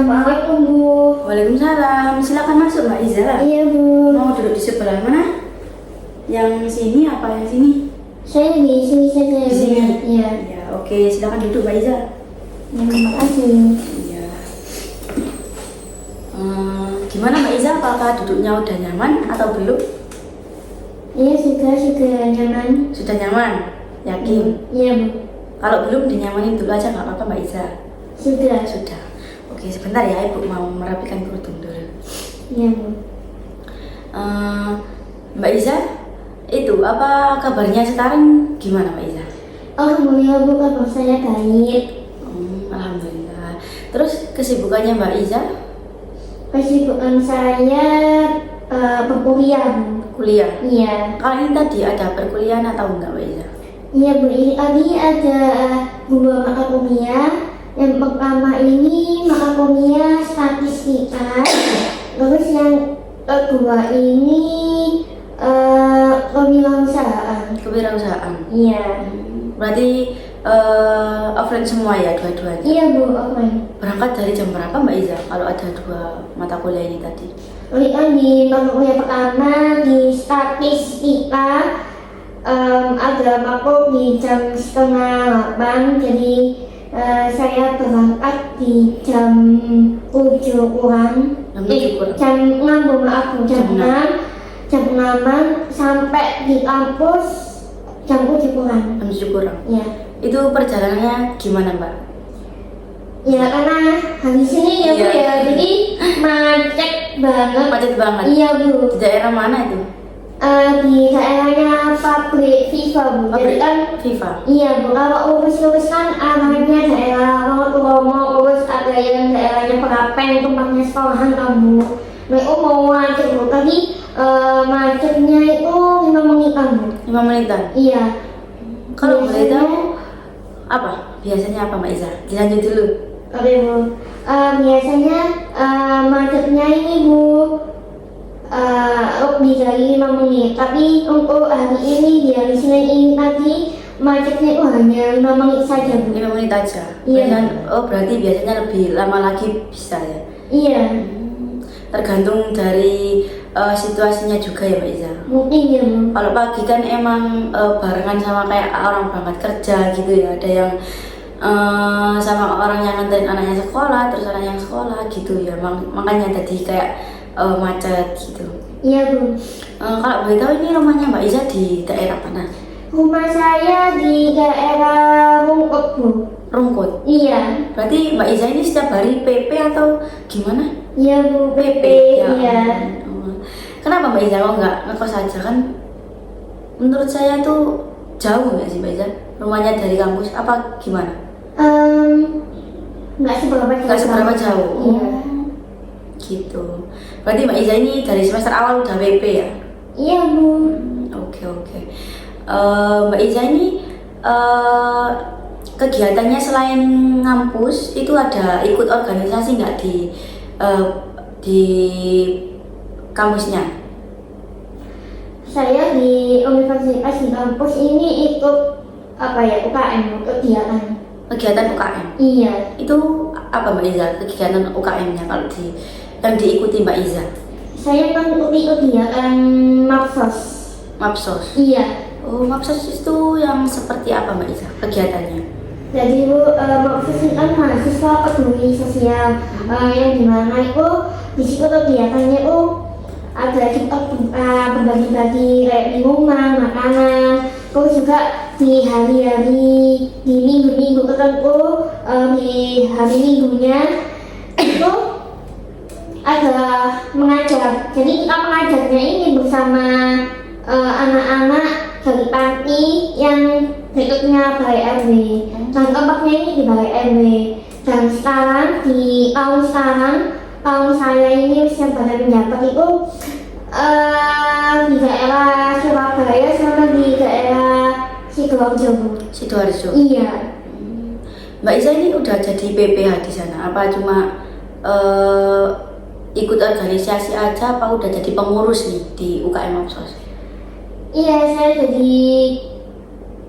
Assalamualaikum Bu. Waalaikumsalam. Silakan masuk Mbak Iza. Iya Bu. Mau duduk di sebelah mana? Yang sini apa yang sini? Saya di sini saja. Di sini. Iya. Ya, oke. Silakan duduk Mbak Iza. Terima kasih. Iya. Gimana Mbak Iza? Apakah duduknya udah nyaman atau belum? Iya sudah nyaman. Sudah nyaman? Yakin? Iya Bu. Kalau belum dinyamanin dulu aja nggak apa-apa Mbak Iza. Sudah. Sudah. Oke, sebentar ya Ibu mau merapikan kerudung dulu. Iya Bu. Mbak Iza, itu apa kabarnya sekarang gimana Mbak Iza? Alhamdulillah Bu, kabar saya baik. Alhamdulillah. Terus kesibukannya Mbak Iza? Kesibukan saya berkuliah Bu. Kuliah? Iya. Kali ini tadi ada perkuliahan atau enggak Mbak Iza? Iya Bu, ini tadi ada 2 mata kuliah. Yang pertama ini mata kuliah statistika. Terus yang kedua ini kewirausahaan. Kewirausahaan? Iya. Berarti offline semua ya dua-duanya? Iya Bu, offline. Berangkat dari jam berapa Mbak Iza kalau ada 2 mata kuliah ini tadi? Di mata kuliah pertama di statistika ada masuk di jam 7:30. Jadi saya berangkat di jam 7 kurang. Jam 6 Bu, maaf Bu, jam 6. Jam 6 sampai di kampus jam 7 kurang. Jam 7 kurang? Iya. Itu perjalanannya gimana Mbak? Ya karena habis ini ya Bu Iya. ya, jadi macet banget. Macet banget? Iya Bu. Di daerah mana itu? Di daerahnya pabrik Viva Bu. Jadi kan Viva? iya Bu, kalau lurus-lurus kan arahnya daerah Romo, terus ada yang daerahnya Perapen, tempatnya sekolahan kamu. Nah itu mau macet Bu, tadi macetnya itu 5 menitan Bu. 5 menitan? Iya. Kalau boleh tahu apa? Biasanya apa Mbak Iza? Dilanjut dulu. Oke Bu, biasanya macetnya ini Bu lebih dari 5 menit. Tapi untuk hari ini di hari Senin ini tadi macetnya itu hanya 5 menit saja Bu. 5 menit aja? Iya. Berarti biasanya lebih lama lagi bisa ya? Iya. Tergantung dari situasinya juga ya Mbak Iza? Mungkin ya Bu. Kalau pagi kan emang barengan sama kayak orang berangkat kerja gitu ya. Ada yang sama orang yang nganterin anaknya sekolah, terus anaknya yang sekolah gitu ya. Makanya tadi kayak macet gitu. Iya Bu. Kalau boleh tahu ini rumahnya Mbak Iza di daerah mana? Rumah saya di daerah Rungkut Bu. Rungkut? Iya. Berarti Mbak Iza ini setiap hari PP atau gimana? Iya Bu, PP. Ya. Iya. Kenapa Mbak Iza kok nggak ngekos aja kan? Menurut saya tuh jauh nggak sih Mbak Iza? Rumahnya dari kampus apa gimana? Nggak seberapa jauh. Nggak seberapa jauh. Iya. Gitu. Berarti Mbak Iza ini dari semester awal udah PP ya? Iya Bu. Oke. Mbak Iza ini kegiatannya selain ngampus itu ada ikut organisasi nggak di kampusnya? Saya di universitas di kampus ini ikut UKM, kegiatan. Kegiatan UKM? Iya. Itu apa Mbak Iza kegiatan UKM-nya kalau yang diikuti Mbak Iza? Saya mengikuti kegiatan Mapsos. Mapsos? Iya. Oh, Mapsos itu yang seperti apa Mbak Iza kegiatannya? Jadi Bu, Mapsos ini kan mahasiswa peduli sosial yang dimana itu di situ kegiatannya itu ada kita berbagi-bagi kayak minuman, makanan, terus juga di hari-hari di minggu-minggu tertentu di hari minggunya itu ada mengajar. Jadi kita mengajarnya ini bersama anak-anak dari panti yang berikutnya Balai RW. Dan tempatnya ini di Balai RW. Dan sekarang di tahun saya ini usia badan penjabat itu di daerah Surabaya sama di daerah Sidoarjo. Sidoarjo? Iya. Mbak Iza ini udah jadi PPH di sana? Apa cuma ikut organisasi aja? Apa udah jadi pengurus nih di UKM Mapsos? Iya, saya jadi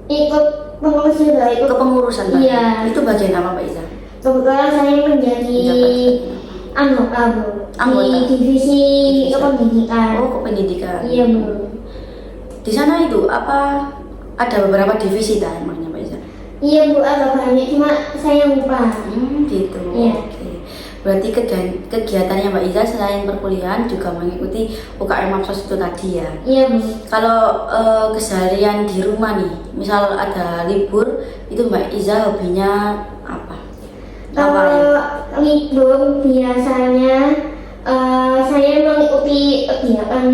ikut pengurus juga. Kepengurusan Mbak? Iya. Itu bagian apa Mbak Iza? Kebetulan saya menjadi anggota Bu, Anggota. di divisi kependidikan. Oh, kependidikan. Iya Bu. Di sana itu apa ada beberapa divisi dah emangnya Mbak Iza? Iya Bu, agak banyak cuma saya lupa. Gitu. Iya. Oke. Berarti kegiatannya Mbak Iza selain perkuliahan juga mengikuti UKM Mapsos itu tadi ya. Iya Bu. Kalau keseharian di rumah nih, misal ada libur, itu Mbak Iza hobinya apa? Kalau libur biasanya saya mengikuti kegiatan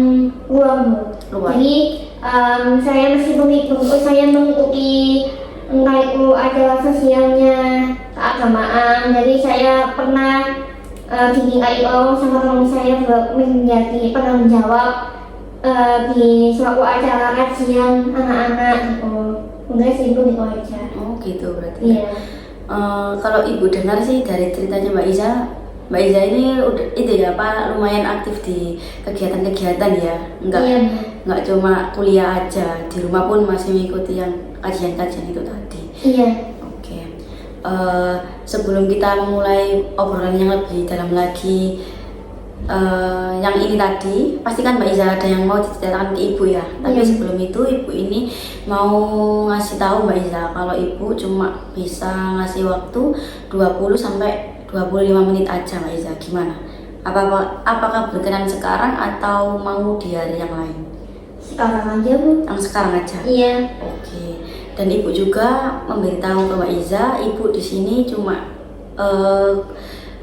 luar Bu. Luar. Jadi saya meskipun libur saya mengikuti entah itu acara sosialnya keagamaan. Jadi saya pernah di IO sama teman saya menjadi penanggung jawab di suatu acara kajian anak-anak gitu. Udah sih itu aja. Oh gitu berarti. Iya. Kalau ibu dengar sih dari ceritanya Mbak Iza ini udah itu ya Pak lumayan aktif di kegiatan-kegiatan ya, Iya. nggak cuma kuliah aja, di rumah pun masih mengikuti yang kajian-kajian itu tadi. Iya. Oke. Sebelum kita memulai obrolan yang lebih dalam lagi, yang ini tadi, pastikan Mbak Iza ada yang mau diceritakan ke Ibu ya. Tapi Iya. sebelum itu Ibu ini mau ngasih tahu Mbak Iza kalau Ibu cuma bisa ngasih waktu 20 sampai 25 menit aja Mbak Iza. Gimana? Apakah berkenan sekarang atau mau di hari yang lain? Sekarang aja Bu. Yang sekarang aja. Iya. Oke. Dan Ibu juga memberitahu ke Mbak Iza, Ibu di sini cuma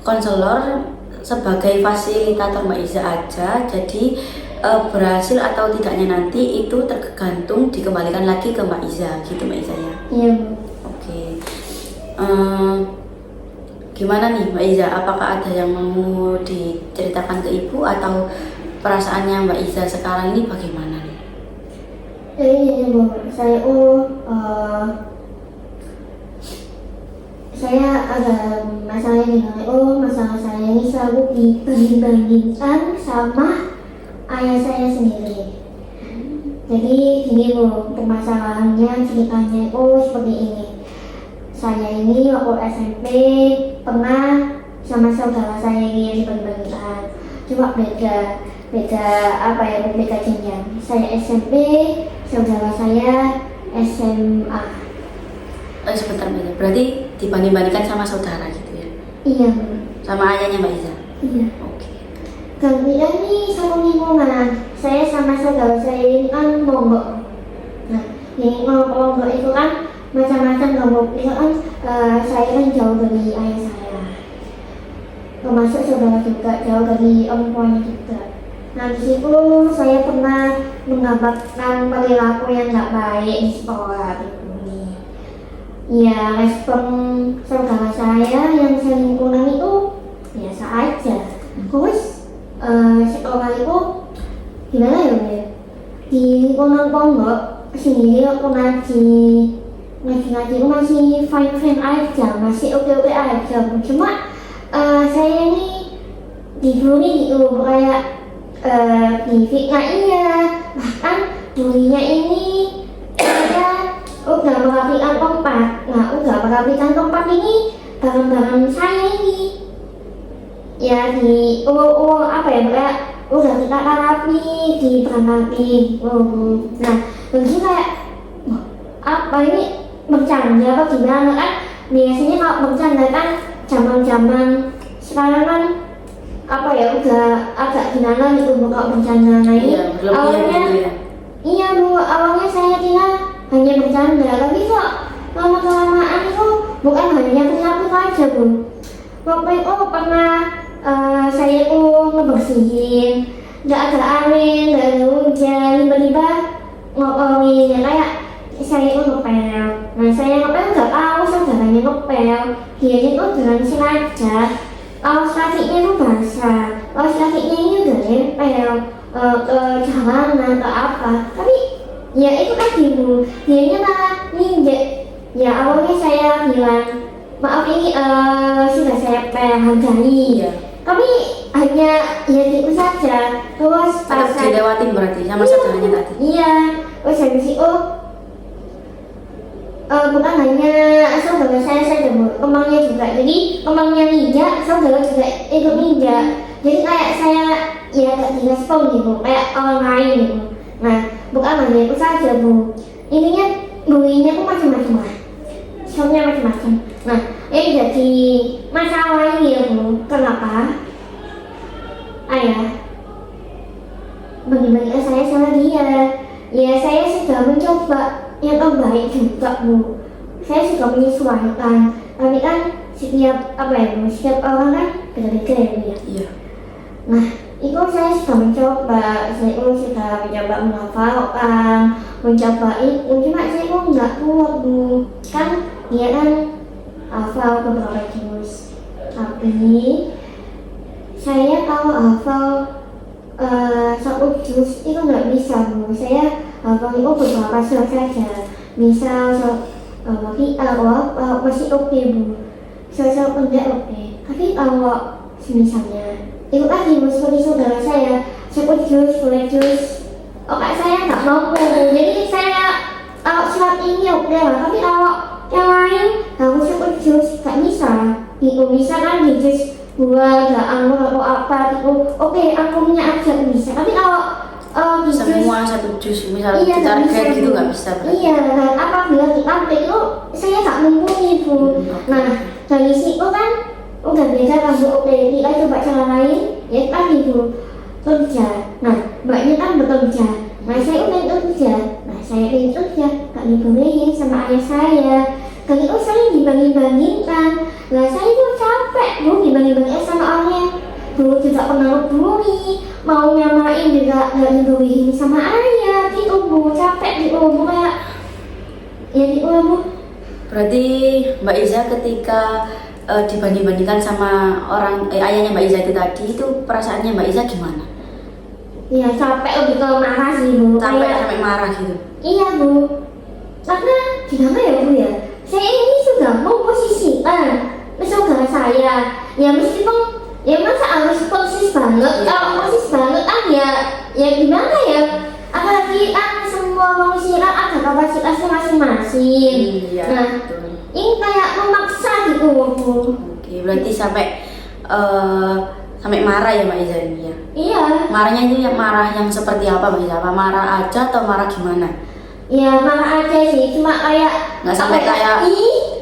konselor sebagai fasilitator Mbak Iza aja. Jadi berhasil atau tidaknya nanti itu tergantung dikembalikan lagi ke Mbak Iza, gitu Mbak Iza ya. Iya Bu. Oke. Gimana nih Mbak Iza? Apakah ada yang mau diceritakan ke Ibu atau perasaannya Mbak Iza sekarang ini bagaimana nih? Ini Bu, saya ada masalah dengan masalah saya ini selalu dibandingkan sama ayah saya sendiri. Jadi gini Bu, permasalahannya ceritanya seperti ini. Saya ini waktu SMP pernah sama saudara saya ini dibandingkan, cuma beda jenjang. Saya SMP, saudara saya SMA. Sebentar Mbak Iza, berarti dibanding-bandingkan sama saudara gitu ya? Iya Bu. Sama ayahnya Mbak Iza? Iya. Oke. Gantian nih satu lingkungan. Saya sama saudara saya ini kan monggok. Nah, ini monggok itu kan macam-macam kelompok. Itu kan saya kan jauh dari ayah saya. Termasuk saudara juga jauh dari orang tuanya juga. Nah di situ saya pernah mendapatkan perilaku yang nggak baik di sekolah gitu nih. Ya respon saudara saya yang selingkuhan itu biasa aja. Terus sekolah itu gimana ya Bu? Di lingkungan pondok sendiri aku ngaji itu masih fine aja, masih oke aja. Cuma saya ini dibully gitu kayak difitnah iya, bahkan bulinya ini saya udah merapikan tempat. Nah udah merapikan tempat ini barang-barang saya ini ya di apa ya kayak udah kita rapi di rapi. Nah terus kayak apa ini bercanda apa gimana kan biasanya kalau bercanda kan zaman sekarang kan apa ya udah agak gimana gitu kalau bercanda. Nah ini Iya, berlebihan awalnya gitu ya. iya Bu, awalnya saya kira hanya bercanda, tapi kok lama-kelamaan itu bukan hanya perilaku aja Bu. Waktu itu pernah saya ngebersihin, nggak ada angin, nggak ada hujan, tiba-tiba ngopongin ya kayak saya ngepel. Nah saya ngepel nggak tahu saudaranya ngepel, dia itu dengan sengaja. Kaos kakinya itu basah, kaos kakinya ini udah nempel ke jalanan ke apa, tapi ya itu tadi Bu, dianya malah nginjek. Ya awalnya saya bilang maaf ini sudah saya hargai, Iya. tapi hanya ya gitu saja. Terus pas Tetap dilewatin berarti sama saudaranya tadi. iya, terus habis itu bukan hanya saudara saya saja Bu, temannya juga. Jadi temannya ninja, saudara juga ikut ninja. Jadi kayak saya ya gak direspon gitu, kayak orang lain gitu. Nah, bukan hanya itu saja Bu. Intinya bullyingnya tuh macam-macam lah. Soalnya macam-macam. Nah, yang jadi masalah ini ya Bu, kenapa? Ayah bagi-bagi saya sama dia. Ya saya sudah mencoba yang terbaik juga Bu. Saya sudah menyesuaikan. Tapi kan setiap apa ya Bu, setiap orang kan beda-beda ya Bu ya. Iya. Nah, itu saya sudah mencoba. Saya sudah mencoba menghafalkan, mencoba itu. Cuma saya kok nggak kuat Bu. Kan dia kan hafal beberapa juz. Tapi saya kalau hafal satu juz itu nggak bisa Bu. Saya hafal itu beberapa surat saja. Misal bagi masih oke Bu. Surat pendek oke. Tapi kalau misalnya itu tadi Bu, seperti saudara saya satu juz, dua juz, oke saya nggak mampu. Jadi saya surat ini oke lah. Tapi kalau yang lain harus satu juz nggak bisa. Itu bisa kan di juz dua ada anggur atau apa gitu, oke angkurnya aja bisa. Tapi kalau Semua satu juz misalnya iya, target gitu Bu. nggak bisa berarti. Iya, dan apabila kita itu saya tak mumpuni Bu. Nah dari situ kan udah beda kan Bu. Oke kita coba cara lain ya tadi Bu, kerja. Nah mbaknya kan bekerja, nah saya pengen kerja, nah saya pengen kerja gak dibolehin sama ayah saya. Dan itu saya dibanding-bandingkan. Nah saya itu capek Bu dibanding-bandingkan sama orang yang dulu tidak pernah bully, mau nyamain juga gak dibolehin sama ayah gitu Bu. Capek gitu Bu, kayak ya gitu lah Bu. Berarti Mbak Iza ketika dibanding-bandingkan sama orang ayahnya Mbak Iza itu tadi, itu perasaannya Mbak Iza gimana? Ya capek lebih ke marah sih Bu. Sampai Kayak- sampai marah gitu. Iya Bu, karena gimana ya Bu ya, saya ini sudah memposisikan saudara saya. Ya meskipun ya masa harus persis banget, Iya. kalau persis banget kan ya gimana ya, apalagi kan semua manusia kan ada kapasitasnya masing-masing. Iya. Nah Betul. ini kayak memaksa gitu Bu. Oke, berarti sampai marah ya Mbak Iza ini ya. Iya, Marahnya itu yang marah yang seperti apa Mbak Iza? Apa marah aja atau marah gimana? ya marah aja sih, cuma kayak Nggak sampai apa ya, kayak-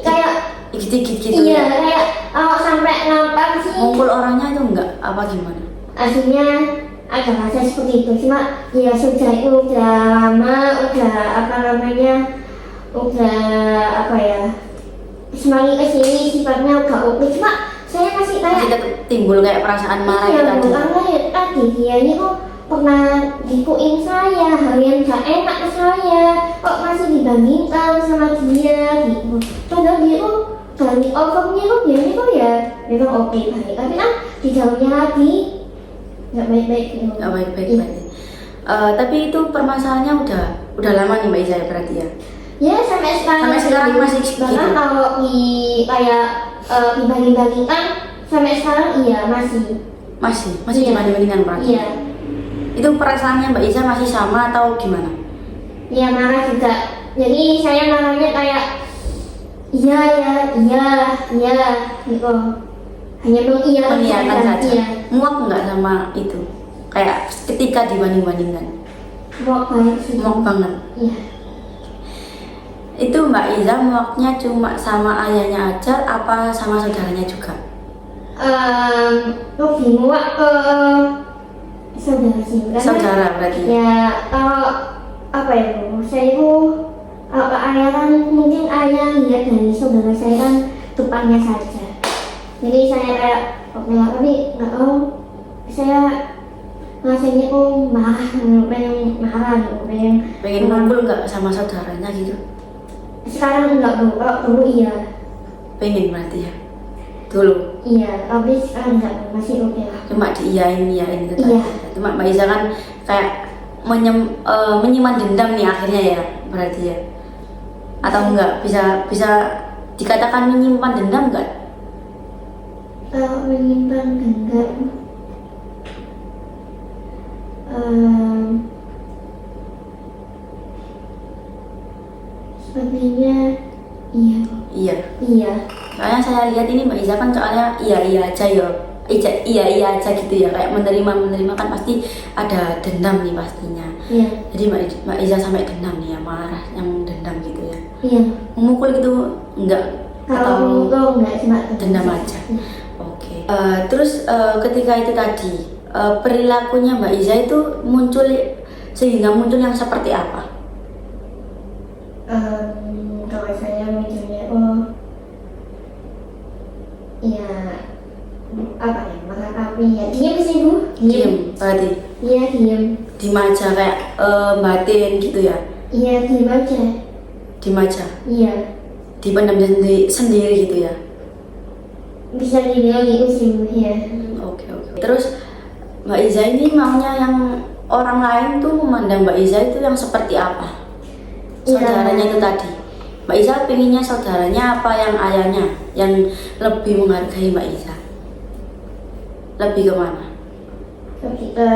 kayak Dikit-dikit gitu iya ya. kayak kalau sampai nampak sih. Ngumpul orangnya itu enggak apa gimana? Aslinya ada rasa seperti itu, cuma ya sudah itu udah lama, udah apa namanya, udah apa ya, semakin kesini sifatnya udah oke. Cuma saya masih Masih kayak tetap timbul kayak perasaan marah iya itu tadi. karena ya tadi dia ini kok pernah dikuin saya hal yang gak enak ke saya, kok masih dibandingkan sama dia gitu. Padahal dia tuh dari overnya kok dia ini kok ya memang oke baik, tapi kan di dalamnya lagi nggak baik-baik gitu. Enggak baik-baik Iya. berarti. Tapi itu permasalahannya udah lama nih Mbak Iza ya berarti ya. Ya sampai sekarang. Sampai sekarang masih bahkan begitu? kalau di kayak dibanding-bandingkan sampai sekarang iya masih. Masih Iya. dibanding-bandingkan berarti. Iya. Itu perasaannya Mbak Iza masih sama atau gimana? Iya marah juga. Jadi saya marahnya kayak iya gitu. Hanya mengiyakan Mengiyakan saja. Iya. Muak nggak sama itu? Kayak ketika dibanding-bandingkan. Muak banget sih. Muak banget. Iya. Itu Mbak Iza muaknya cuma sama ayahnya aja apa sama saudaranya juga? Lebih muak ke saudara sih. Karena Saudara berarti. ya kalau apa ya Bu, saya itu kalau ke ayah kan mungkin ayah lihat dari saudara saya kan depannya saja. Jadi saya kayak oke lah, tapi nggak tahu saya rasanya kok marah, pengen marah gitu, Pengen ngumpul nggak sama saudaranya gitu? Sekarang enggak Bu, kalau dulu iya. Pengen berarti ya? Dulu. Iya, tapi sekarang enggak Bu, masih oke lah. Cuma diiyain itu tadi. Iya. Cuma Mbak Iza kan kayak menyimpan dendam nih akhirnya ya berarti ya? Atau enggak? Bisa dikatakan menyimpan dendam enggak? Kalau menyimpan dendam, sepertinya Iya. Iya. Iya. Soalnya saya lihat ini Mbak Iza kan soalnya iya aja ya. Iya aja gitu ya, kayak menerima kan pasti ada dendam nih pastinya. Iya. Jadi Mbak Iza sampai dendam nih ya, marah yang dendam gitu ya. Iya. Memukul gitu enggak? Kalau Atau enggak cuma dendam aja. Oke. Terus ketika itu tadi perilakunya Mbak Iza itu sehingga muncul yang seperti apa? Kalau saya mikirnya ya apa ya, melengkapi ya, diam sih Bu. Diem berarti. Iya, diam. Diem aja kayak batin gitu ya. Iya, diam aja. Diem aja. Iya. Dipendam sendiri gitu ya. Bisa dibilang itu sih Bu ya. Oke. Terus Mbak Iza ini maunya yang orang lain tuh memandang Mbak Iza itu yang seperti apa? Saudaranya itu tadi. Mbak Iza pinginnya saudaranya apa yang ayahnya yang lebih menghargai Mbak Iza? Lebih kemana? Lebih ke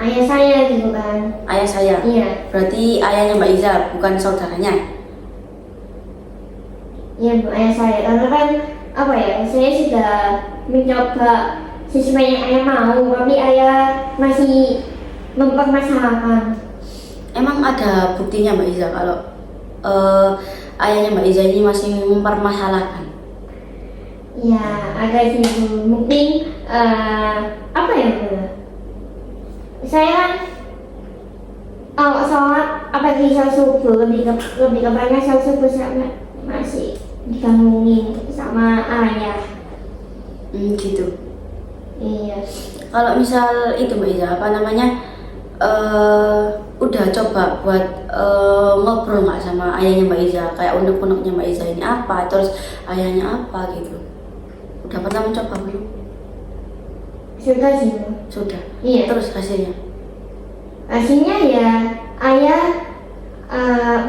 ayah saya gitu kan. Ayah saya. Iya. Berarti ayahnya Mbak Iza bukan saudaranya. Iya Bu, ayah saya. Karena kan apa ya, saya sudah mencoba sesuai yang ayah mau, tapi ayah masih mempermasalahkan. Emang ada buktinya Mbak Iza kalau ayahnya Mbak Iza ini masih mempermasalahkan? Ya, ada sih Bu. Mungkin apa ya Bu? Saya kan sholat apalagi sholat subuh lebih kebanyakan sholat subuh sama masih digangguin sama ayah. Gitu. Iya. Kalau misal itu Mbak Iza apa namanya udah coba buat ngobrol nggak sama ayahnya Mbak Iza, kayak unek-uneknya Mbak Iza ini apa, terus ayahnya apa gitu? Udah pernah mencoba belum? Sudah sih Bu. Sudah. Iya. Terus hasilnya? Hasilnya ya ayah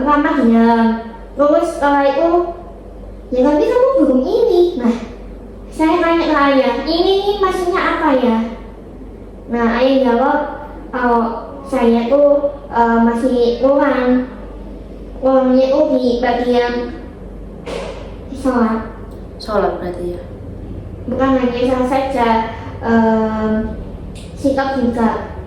ramah dia. Terus setelah itu ya tapi kamu belum ini. Nah, saya tanya ke ayah, ini maksudnya apa ya? Nah, ayah jawab kalau saya tuh masih uangnya tuh di bagian sholat. Sholat berarti ya. Bukan hanya sholat saja, sikap juga.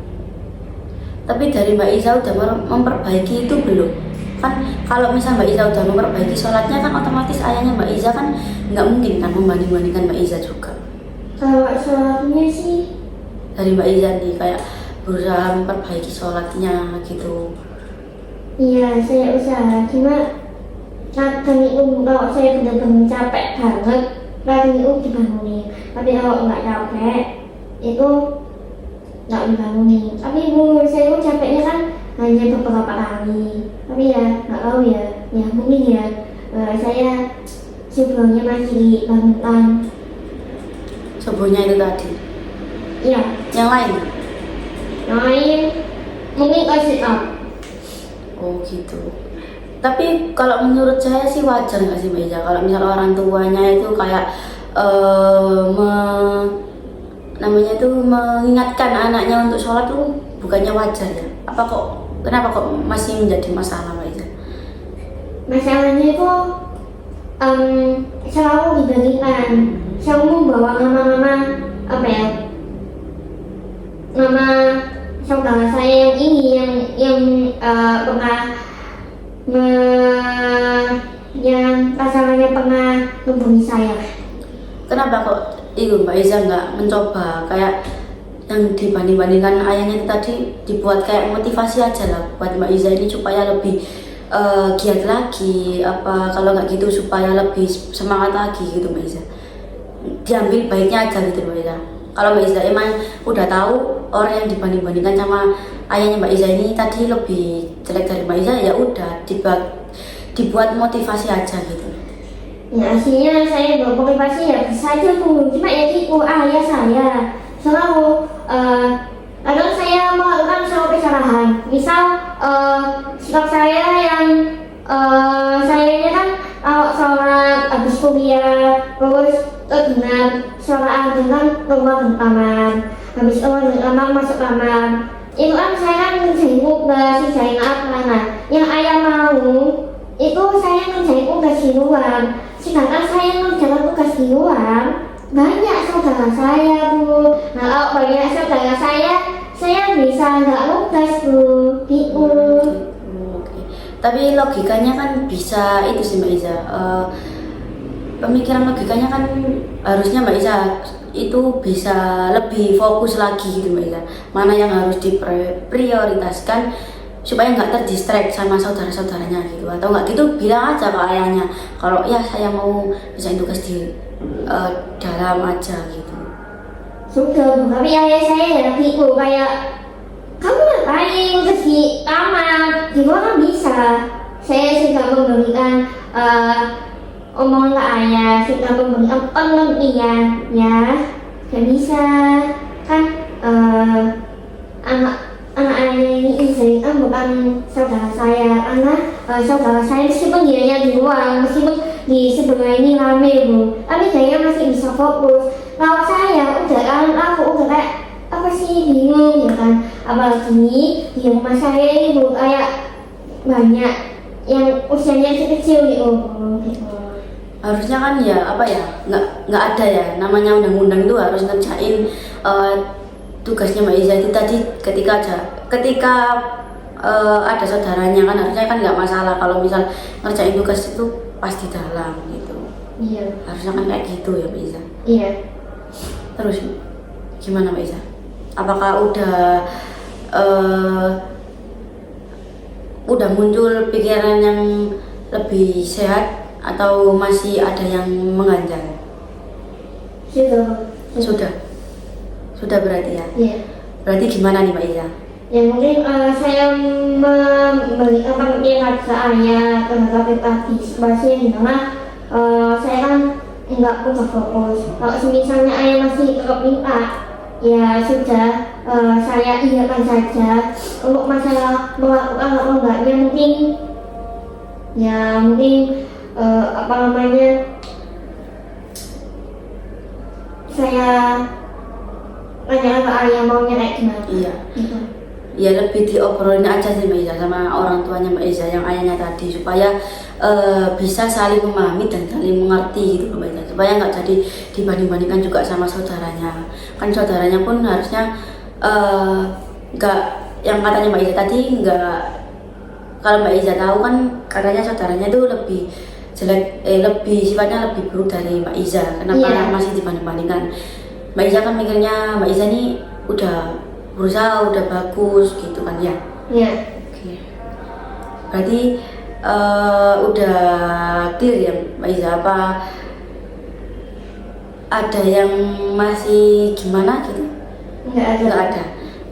Tapi dari Mbak Iza udah memperbaiki itu belum? Kan kalau misal Mbak Iza udah memperbaiki sholatnya kan otomatis ayahnya Mbak Iza kan nggak mungkin kan membanding-bandingkan Mbak Iza juga. Kalau sholatnya sih Dari Mbak Iza nih kayak berusaha memperbaiki sholatnya gitu. iya, saya usaha, cuma kadang itu kalau saya benar-benar capek banget, kadang itu dibangunin. Tapi kalau nggak capek, itu nggak dibangunin. Tapi ibu saya itu capeknya kan hanya beberapa kali. Tapi ya nggak tahu ya, mungkin ya saya sebelumnya masih dibangunkan. Subuhnya itu tadi. Iya, Yang lain? yang lain mungkin kasih up. Oh gitu. Tapi kalau menurut saya sih wajar nggak sih Mbak Iza kalau misal orang tuanya itu kayak namanya itu mengingatkan anaknya untuk sholat tuh bukannya wajar ya? Kenapa kok masih menjadi masalah Mbak Iza? Masalahnya itu selalu dibandingkan, selalu membawa nama-nama apa ya, nama saudara saya yang ini yang pernah yang pasangannya pernah membunuh saya. Kenapa kok itu Mbak Iza nggak mencoba kayak yang dibanding-bandingkan ayahnya itu tadi, dibuat kayak motivasi aja lah buat Mbak Iza ini supaya lebih giat lagi, apa kalau nggak gitu supaya lebih semangat lagi gitu Mbak Iza. Diambil baiknya aja gitu Mbak Iza. Kalau Mbak Iza emang udah tahu orang yang dibanding-bandingkan sama ayahnya Mbak Iza ini tadi lebih jelek dari Mbak Iza, ya udah dibuat motivasi aja gitu. Ya aslinya saya bermotivasi ya bisa aja tuh, cuma ya gitu ayah saya selalu kadang saya melakukan suatu kesalahan. Misal sikap saya yang sayanya kan kalau sholat habis kuliah terus benar sholat azan kan keluar dari kamar, habis keluar dari kamar masuk kamar, itu kan saya kan sibuk gak sih, saya apa. Nah yang ayah mau itu saya ngerjain tugas di luar. Sedangkan saya ngerjakan tugas di luar, banyak saudara saya Bu. Nah kalau banyak saudara saya bisa nggak tugas Bu, gitu. Oke. Tapi logikanya kan bisa itu sih Mbak Iza. Pemikiran logikanya kan harusnya Mbak Iza itu bisa lebih fokus lagi gitu Mbak Iza. Mana yang harus diprioritaskan supaya nggak terdistract sama saudara-saudaranya gitu, atau nggak gitu bilang aja ke ayahnya kalau ya saya mau bisa tugas di dalam aja gitu. Sudah Bu, tapi ayah saya ya gitu kayak kamu ngapain tugas di kamar, di luar kan bisa. Saya sudah memberikan omongan ke ayah, sudah memberikan pengertian ya, gak bisa kan anak ayah ini istri kan bukan saudara saya, karena saudara saya meskipun dianya di luar, meskipun di sebelah ini rame Bu, tapi saya masih bisa fokus. Kalau saya aku udah kayak apa sih, bingung ya kan, apalagi di rumah saya ini Bu kayak banyak yang usianya kecil gitu. Harusnya kan ya apa ya, nggak ada ya namanya undang-undang itu harus ngerjain tugasnya Mbak Iza itu tadi ketika ada saudaranya kan harusnya kan nggak masalah kalau misal ngerjain tugas itu pas di dalam gitu. Iya. Harusnya kan kayak gitu ya Mbak Iza. Iya. Terus gimana Mbak Iza? Apakah udah muncul pikiran yang lebih sehat atau masih ada yang mengganjal? Sudah berarti ya? Iya. Berarti gimana nih Mbak Iza? Ya mungkin saya memberikan pengertian ke ayah terhadap tadi situasi di mana saya kan nggak punya fokus. Kalau misalnya ayah masih tetap minta, ya sudah saya iyakan saja. Untuk masalah melakukan atau enggaknya mungkin apa namanya, saya tanya ke ayah maunya kayak gimana. Iya. Gitu. Ya lebih diobrolin aja sih Mbak Iza sama orang tuanya Mbak Iza yang ayahnya tadi, supaya bisa saling memahami dan saling mengerti gitu Mbak Iza, supaya nggak jadi dibanding-bandingkan juga sama saudaranya. Kan saudaranya pun harusnya nggak, yang katanya Mbak Iza tadi nggak, kalau Mbak Iza tahu kan katanya saudaranya itu lebih jelek, lebih sifatnya lebih buruk dari Mbak Iza. Kenapa masih dibanding-bandingkan? Mbak Iza kan mikirnya Mbak Iza nih udah berusaha, udah bagus gitu kan ya. Iya. Oke. Berarti udah clear ya Mbak Iza, apa ada yang masih gimana gitu? Nggak Ada.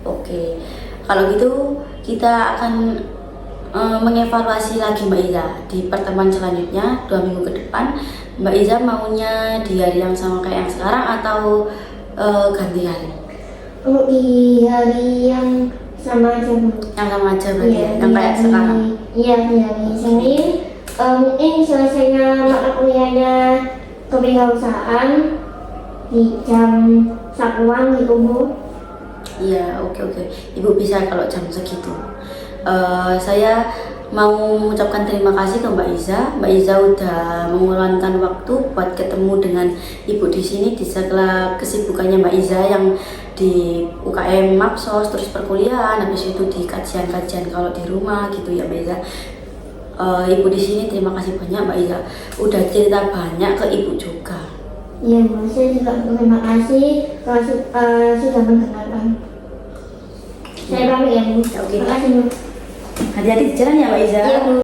Oke. Kalau gitu kita akan mengevaluasi lagi Mbak Iza di pertemuan selanjutnya 2 minggu ke depan. Mbak Iza maunya di hari yang sama kayak yang sekarang atau ganti hari? Untuk di hari yang sama aja Bu. Yang sama aja berarti ya, yang kayak di sekarang. Iya, di hari Senin mungkin selesainya mata kuliahnya kewirausahaan di jam 1-an gitu Bu. Iya, oke. Ibu bisa kalau jam segitu. Saya mau mengucapkan terima kasih ke Mbak Iza. Mbak Iza udah meluangkan waktu buat ketemu dengan Ibu di sini di sela kesibukannya Mbak Iza yang di UKM Mapsos, terus perkuliahan, habis itu di kajian-kajian kalau di rumah gitu ya Mbak Iza. Ibu di sini terima kasih banyak Mbak Iza. Udah cerita banyak ke Ibu juga. Iya Bu, saya juga terima kasih sudah mendengarkan. Saya pamit ya Bu. Oke. Terima kasih Bu. Hati-hati di jalan ya Mbak Iza. Iya Bu.